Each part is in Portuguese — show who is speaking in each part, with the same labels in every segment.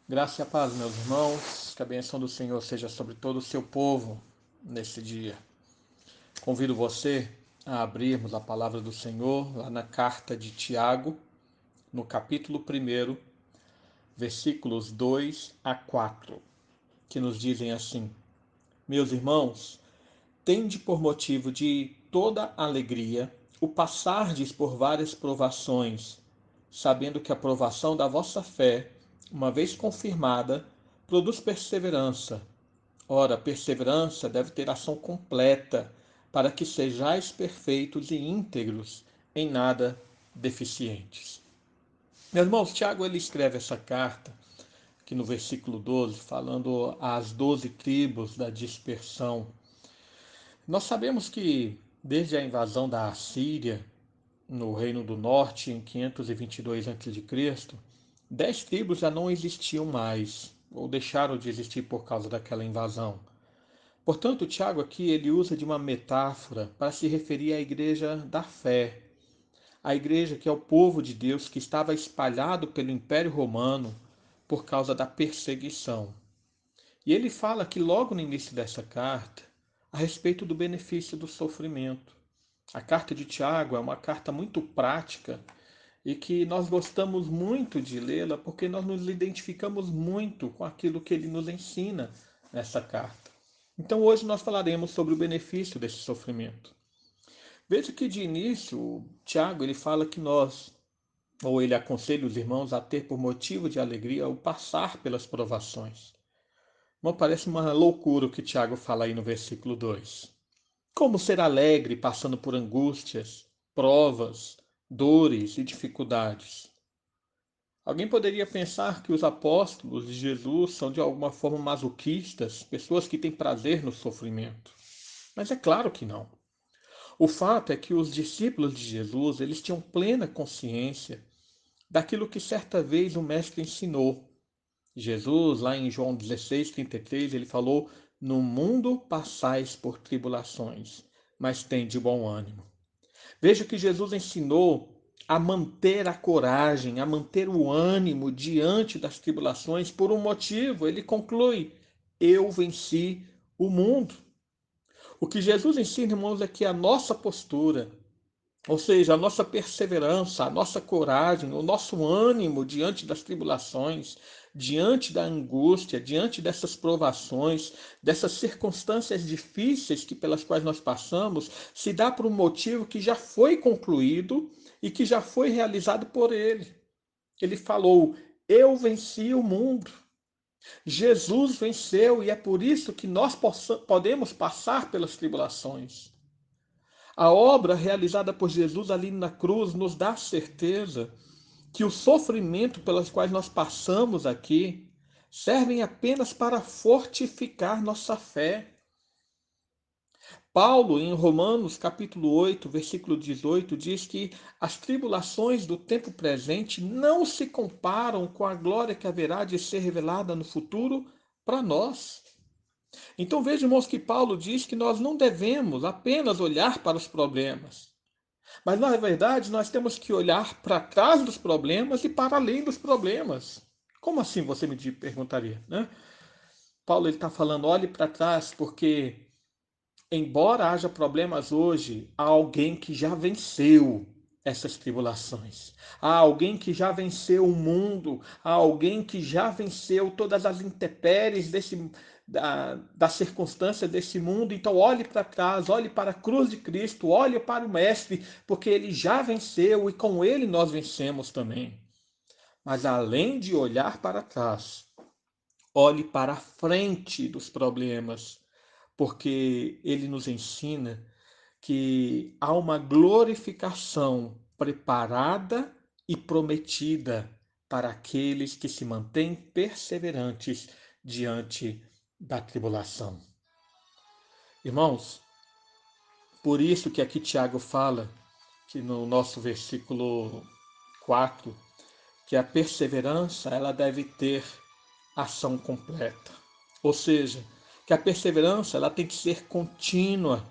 Speaker 1: Graça e a paz, meus irmãos, que a bênção do Senhor seja sobre todo o seu povo nesse dia. Convido você a abrirmos a palavra do Senhor lá na carta de Tiago, no capítulo 1, versículos 2 a 4, que nos dizem assim: Meus irmãos, tende por motivo de toda alegria o passardes por várias provações, sabendo que a provação da vossa fé, uma vez confirmada, produz perseverança. Ora, a perseverança deve ter ação completa, para que sejais perfeitos e íntegros, em nada deficientes. Meus irmãos, Tiago ele escreve essa carta, aqui no versículo 12, falando às 12 tribos da dispersão. Nós sabemos que, desde a invasão da Assíria, no Reino do Norte, em 522 a.C., 10 tribos já não existiam mais, ou deixaram de existir por causa daquela invasão. Portanto, Tiago aqui ele usa de uma metáfora para se referir à igreja da fé, a igreja que é o povo de Deus que estava espalhado pelo Império Romano por causa da perseguição. E ele fala aqui logo no início dessa carta a respeito do benefício do sofrimento. A carta de Tiago é uma carta muito prática e que nós gostamos muito de lê-la porque nós nos identificamos muito com aquilo que ele nos ensina nessa carta. Então hoje nós falaremos sobre o benefício desse sofrimento. Veja que de início, Tiago ele fala que nós, ou ele aconselha os irmãos a ter por motivo de alegria o passar pelas provações. Não parece uma loucura o que Tiago fala aí no versículo 2. Como ser alegre passando por angústias, provas, dores e dificuldades? Alguém poderia pensar que os apóstolos de Jesus são de alguma forma masoquistas, pessoas que têm prazer no sofrimento. Mas é claro que não. O fato é que os discípulos de Jesus, eles tinham plena consciência daquilo que certa vez o mestre ensinou. Jesus, lá em João 16:33, ele falou: "No mundo passais por tribulações, mas tende bom ânimo." Veja que Jesus ensinou a manter a coragem, a manter o ânimo diante das tribulações por um motivo. Ele conclui: "Eu venci o mundo." O que Jesus ensina, irmãos, é que a nossa postura, ou seja, a nossa perseverança, a nossa coragem, o nosso ânimo diante das tribulações, diante da angústia, diante dessas provações, dessas circunstâncias difíceis que pelas quais nós passamos, se dá por um motivo que já foi concluído e que já foi realizado por ele. Ele falou: "Eu venci o mundo." Jesus venceu e é por isso que nós podemos passar pelas tribulações. A obra realizada por Jesus ali na cruz nos dá certeza que o sofrimento pelos quais nós passamos aqui servem apenas para fortificar nossa fé. Paulo, em Romanos capítulo 8, versículo 18, diz que as tribulações do tempo presente não se comparam com a glória que haverá de ser revelada no futuro para nós. Então veja, irmãos, que Paulo diz que nós não devemos apenas olhar para os problemas, mas na verdade nós temos que olhar para trás dos problemas e para além dos problemas. Como assim, você me perguntaria, né? Paulo está falando, olhe para trás, porque embora haja problemas hoje, há alguém que já venceu essas tribulações. Há alguém que já venceu o mundo, há alguém que já venceu todas as intempéries da circunstância desse mundo. Então olhe para trás, olhe para a cruz de Cristo, olhe para o Mestre, porque ele já venceu e com ele nós vencemos também. Mas além de olhar para trás, olhe para a frente dos problemas, porque ele nos ensina que há uma glorificação preparada e prometida para aqueles que se mantêm perseverantes diante da tribulação. Irmãos, por isso que aqui Tiago fala, que no nosso versículo 4, que a perseverança ela deve ter ação completa. Ou seja, que a perseverança ela tem que ser contínua.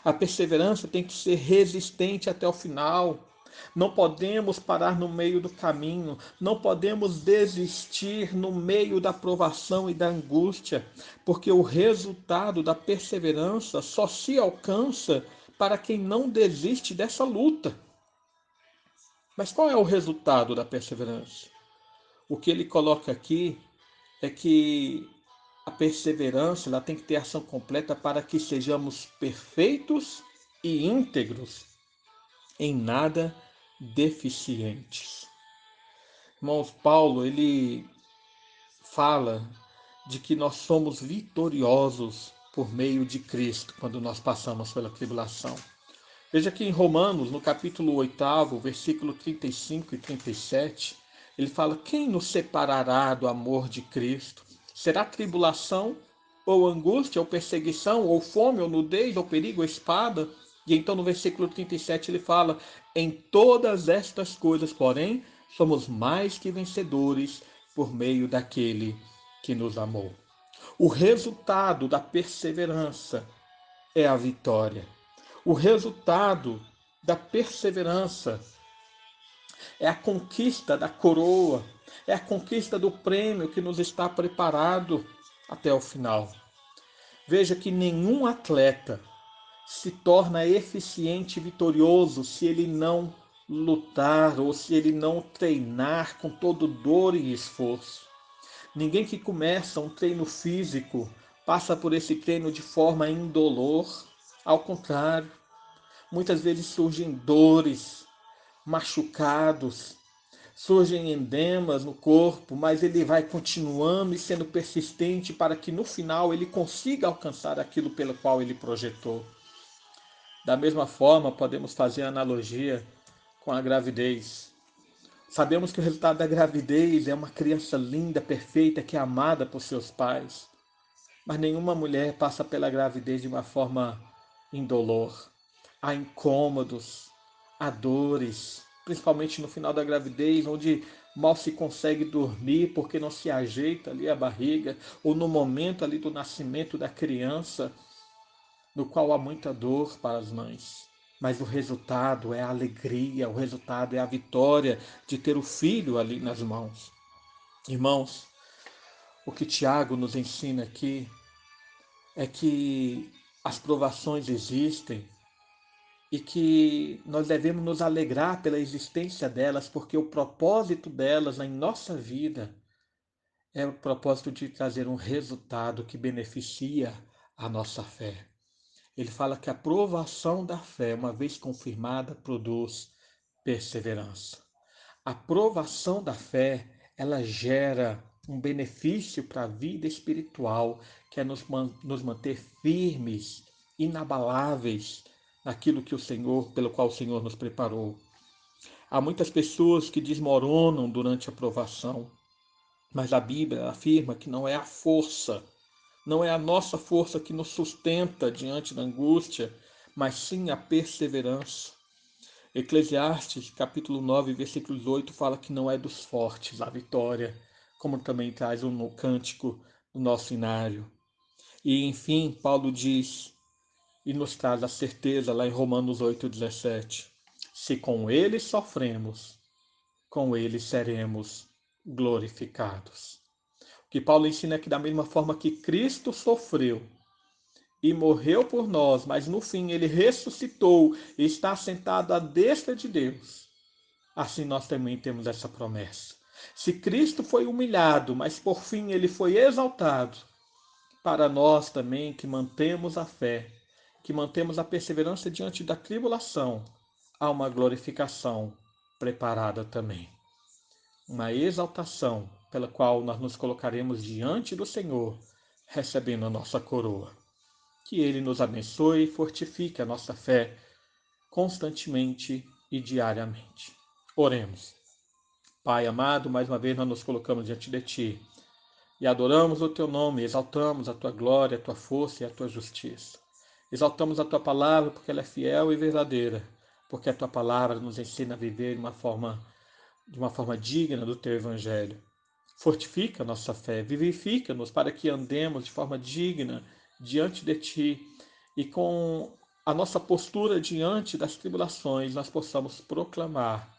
Speaker 1: A perseverança tem que ser resistente até o final. Não podemos parar no meio do caminho, não podemos desistir no meio da provação e da angústia, porque o resultado da perseverança só se alcança para quem não desiste dessa luta. Mas qual é o resultado da perseverança? O que ele coloca aqui é que a perseverança ela tem que ter ação completa para que sejamos perfeitos e íntegros, em nada deficientes. Irmãos, Paulo, ele fala de que nós somos vitoriosos por meio de Cristo quando nós passamos pela tribulação. Veja que em Romanos, no capítulo 8, versículo 35 e 37, ele fala: quem nos separará do amor de Cristo? Será tribulação, ou angústia, ou perseguição, ou fome, ou nudez, ou perigo, ou espada? E então no versículo 37 ele fala: em todas estas coisas, porém, somos mais que vencedores por meio daquele que nos amou. O resultado da perseverança é a vitória. O resultado da perseverança é a conquista da coroa, é a conquista do prêmio que nos está preparado até o final. Veja que nenhum atleta se torna eficiente e vitorioso se ele não lutar ou se ele não treinar com todo dor e esforço. Ninguém que começa um treino físico passa por esse treino de forma indolor. Ao contrário, muitas vezes surgem dores, machucados, surgem endemas no corpo, mas ele vai continuando e sendo persistente para que no final ele consiga alcançar aquilo pelo qual ele projetou. Da mesma forma, podemos fazer a analogia com a gravidez. Sabemos que o resultado da gravidez é uma criança linda, perfeita, que é amada por seus pais. Mas nenhuma mulher passa pela gravidez de uma forma indolor. Há incômodos, há dores, principalmente no final da gravidez, onde mal se consegue dormir porque não se ajeita ali a barriga, ou no momento ali do nascimento da criança, no qual há muita dor para as mães. Mas o resultado é a alegria, o resultado é a vitória de ter o filho ali nas mãos. Irmãos, o que Tiago nos ensina aqui é que as provações existem e que nós devemos nos alegrar pela existência delas, porque o propósito delas em nossa vida é o propósito de trazer um resultado que beneficia a nossa fé. Ele fala que a provação da fé, uma vez confirmada, produz perseverança. A provação da fé, ela gera um benefício para a vida espiritual, que é nos manter firmes, inabaláveis naquilo que o Senhor, pelo qual o Senhor nos preparou. Há muitas pessoas que desmoronam durante a provação, mas a Bíblia afirma que não é a força, não é a nossa força que nos sustenta diante da angústia, mas sim a perseverança. Eclesiastes, capítulo 9, versículos 8, fala que não é dos fortes a vitória, como também traz no cântico do nosso inário. E, enfim, Paulo diz e nos traz a certeza lá em Romanos 8,17: se com ele sofremos, com ele seremos glorificados. O que Paulo ensina é que da mesma forma que Cristo sofreu e morreu por nós, mas no fim ele ressuscitou e está sentado à destra de Deus, assim nós também temos essa promessa. Se Cristo foi humilhado, mas por fim ele foi exaltado, para nós também que mantemos a fé, que mantemos a perseverança diante da tribulação, há uma glorificação preparada também. Uma exaltação pela qual nós nos colocaremos diante do Senhor, recebendo a nossa coroa. Que Ele nos abençoe e fortifique a nossa fé constantemente e diariamente. Oremos. Pai amado, mais uma vez nós nos colocamos diante de Ti e adoramos o Teu nome, exaltamos a Tua glória, a Tua força e a Tua justiça. Exaltamos a Tua palavra porque ela é fiel e verdadeira, porque a Tua palavra nos ensina a viver de uma forma digna do Teu Evangelho. Fortifica a nossa fé, vivifica-nos para que andemos de forma digna diante de Ti e com a nossa postura diante das tribulações, nós possamos proclamar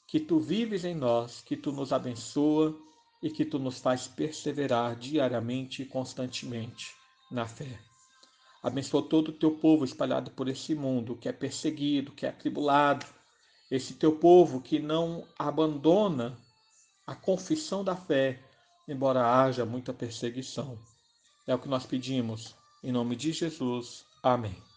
Speaker 1: que tu vives em nós, que tu nos abençoa e que tu nos faz perseverar diariamente e constantemente na fé. Abençoa todo o teu povo espalhado por esse mundo, que é perseguido, que é atribulado, esse teu povo que não abandona a confissão da fé, embora haja muita perseguição. É o que nós pedimos, em nome de Jesus. Amém.